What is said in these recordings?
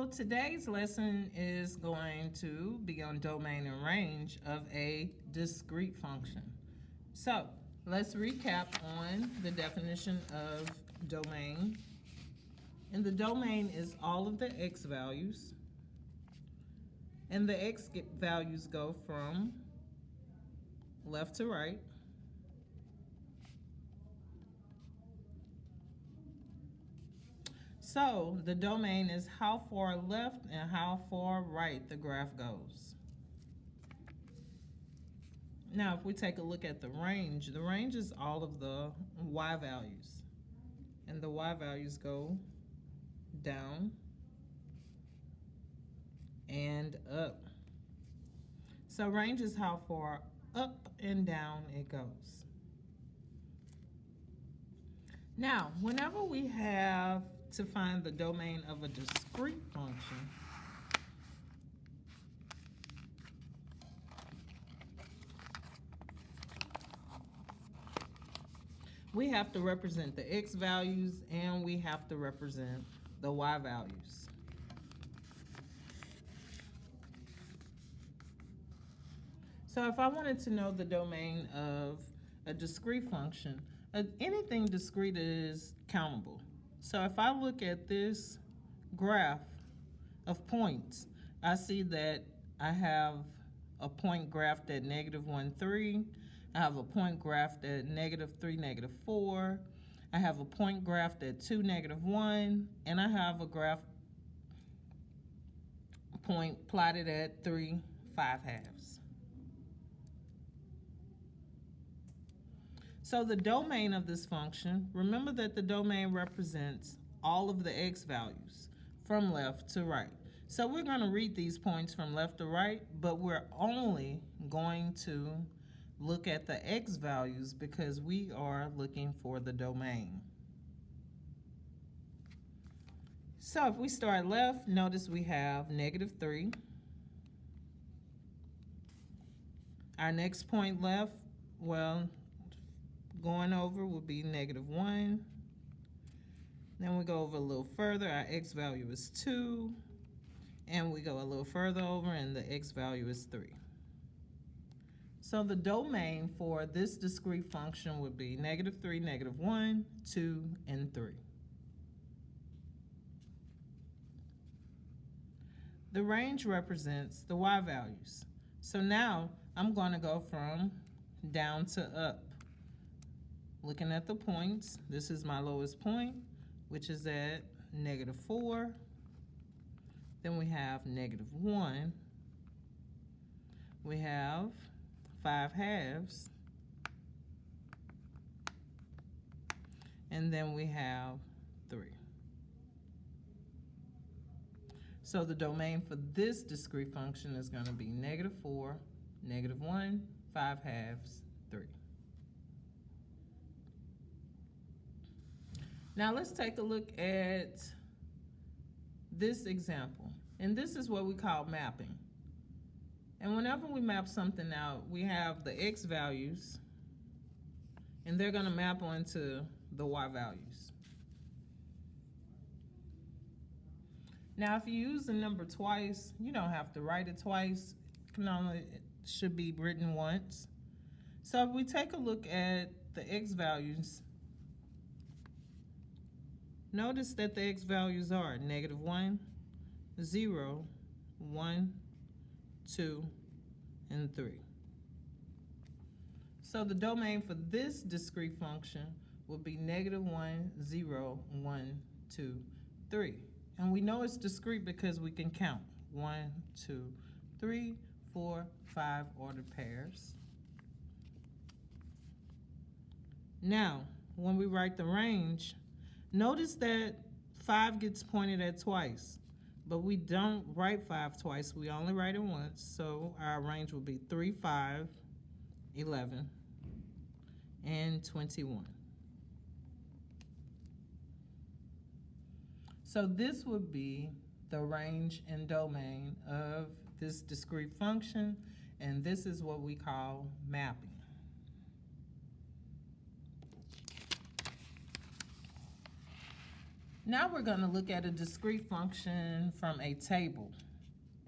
So today's lesson is going to be on domain and range of a discrete function. So let's recap on the definition of domain. And the domain is all of the x values. And the x values go from left to right. So the domain is how far left and how far right the graph goes. Now, if we take a look at the range is all of the y values. And the y values go down and up. So range is how far up and down it goes. Now, whenever we have to find the domain of a discrete function, we have to represent the x values and we have to represent the y values. So if I wanted to know the domain of a discrete function, anything discrete is countable. So if I look at this graph of points, I see that I have a point graphed at -1, 3. I have a point graphed at -3, -4. I have a point graphed at 2, -1. And I have a graph point plotted at 3, 5/2. So the domain of this function, remember that the domain represents all of the x values from left to right. So we're going to read these points from left to right, but we're only going to look at the x values because we are looking for the domain. So if we start left, notice we have -3. Our next point left, well, going over will be -1. Then we go over a little further, our x value is 2. And we go a little further over and the x value is 3. So the domain for this discrete function would be -3, -1, 2, and 3. The range represents the y values. So now I'm going to go from down to up. Looking at the points, this is my lowest point, which is at -4. Then we have -1. We have 5/2. And then we have 3. So the domain for this discrete function is going to be -4, -1, 5/2, 3. Now let's take a look at this example. And this is what we call mapping. And whenever we map something out, we have the x values, and they're going to map onto the y values. Now if you use the number twice, you don't have to write it twice. It should be written once. So if we take a look at the x values, notice that the x values are -1, 0, 1, 2, and 3. So the domain for this discrete function will be -1, 0, 1, 2, 3. And we know it's discrete because we can count 1, 2, 3, 4, 5 ordered pairs. Now, when we write the range, notice that 5 gets pointed at twice, but we don't write 5 twice. We only write it once, so our range will be 3, 5, 11, and 21. So this would be the range and domain of this discrete function, and this is what we call mapping. Now we're going to look at a discrete function from a table.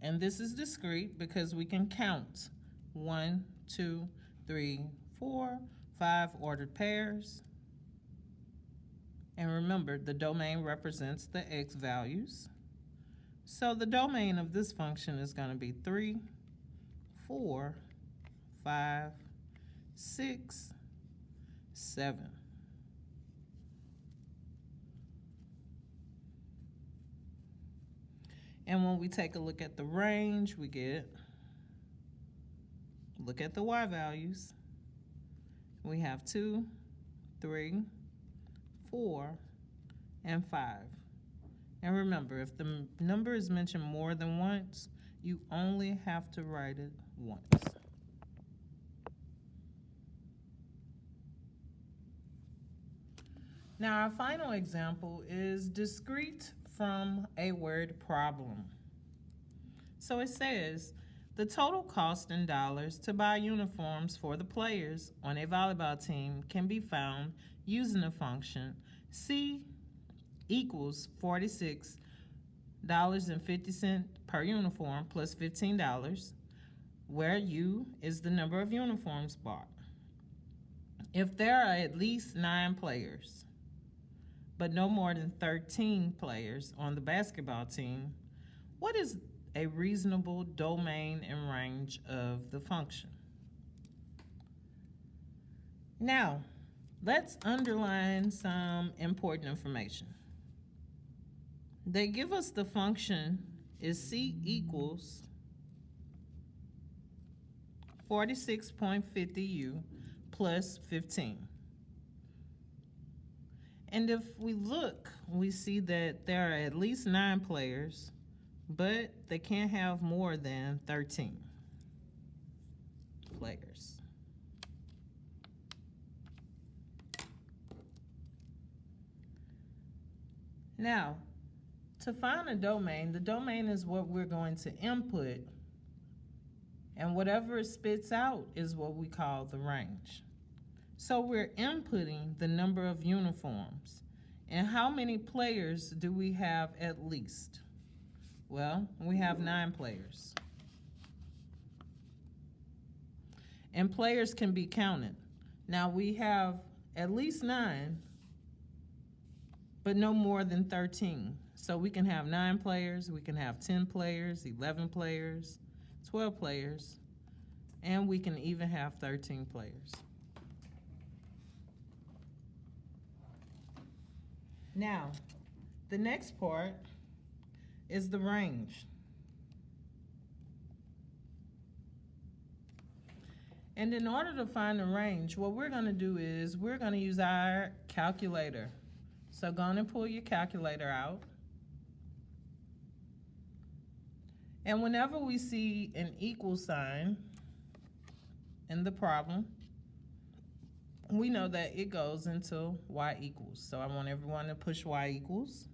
And this is discrete because we can count 1, 2, 3, 4, 5 ordered pairs. And remember, the domain represents the x values. So the domain of this function is going to be 3, 4, 5, 6, 7. And when we take a look at the range, we look at the y values. We have 2, 3, 4, and 5. And remember, if the number is mentioned more than once, you only have to write it once. Now our final example is discrete from a word problem. So it says, the total cost in dollars to buy uniforms for the players on a volleyball team can be found using the function C equals $46.50 per uniform plus $15, where U is the number of uniforms bought. If there are at least 9 players, but no more than 13 players on the basketball team, what is a reasonable domain and range of the function? Now, let's underline some important information. They give us the function is C equals 46.50U plus 15. And if we look, we see that there are at least 9 players, but they can't have more than 13 players. Now, to find a domain, the domain is what we're going to input, and whatever it spits out is what we call the range. So we're inputting the number of uniforms. And how many players do we have at least? Well, we have 9 players. And players can be counted. Now we have at least 9, but no more than 13. So we can have 9 players, we can have 10 players, 11 players, 12 players, and we can even have 13 players. Now, the next part is the range. And in order to find the range, what we're going to do is we're going to use our calculator. So go on and pull your calculator out. And whenever we see an equal sign in the problem, we know that it goes into y equals. So I want everyone to push y equals.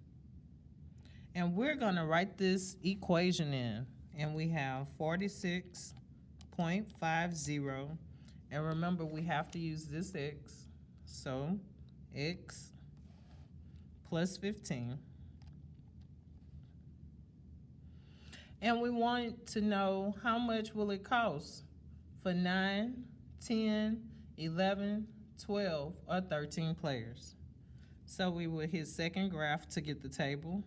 And we're going to write this equation in. And we have 46.50. And remember, we have to use this x. So x plus 15. And we want to know how much will it cost for 9, 10, 11, 12, or 13 players. So we will hit second graph to get the table.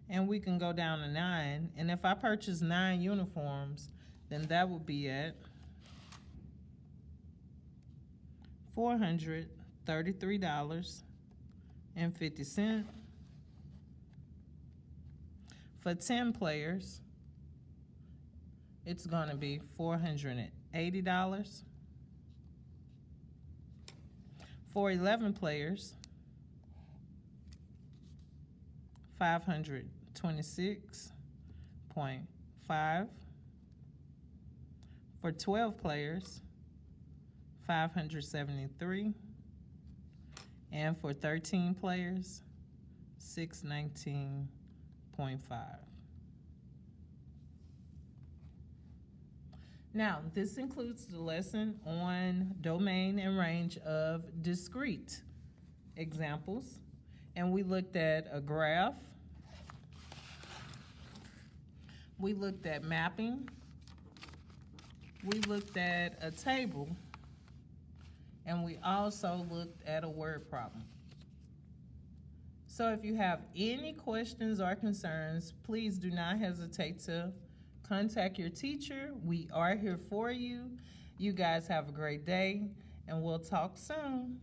And we can go down to 9. And if I purchase 9 uniforms, then that would be at $433.50. For 10 players, it's going to be $480. For 11 players, $526.5. For 12 players, $573. And for 13 players, $619.5. Now, this includes the lesson on domain and range of discrete. examples, and we looked at a graph, we looked at mapping, we looked at a table, and we also looked at a word problem. So if you have any questions or concerns, please do not hesitate to contact your teacher. We are here for you. You guys have a great day, and we'll talk soon.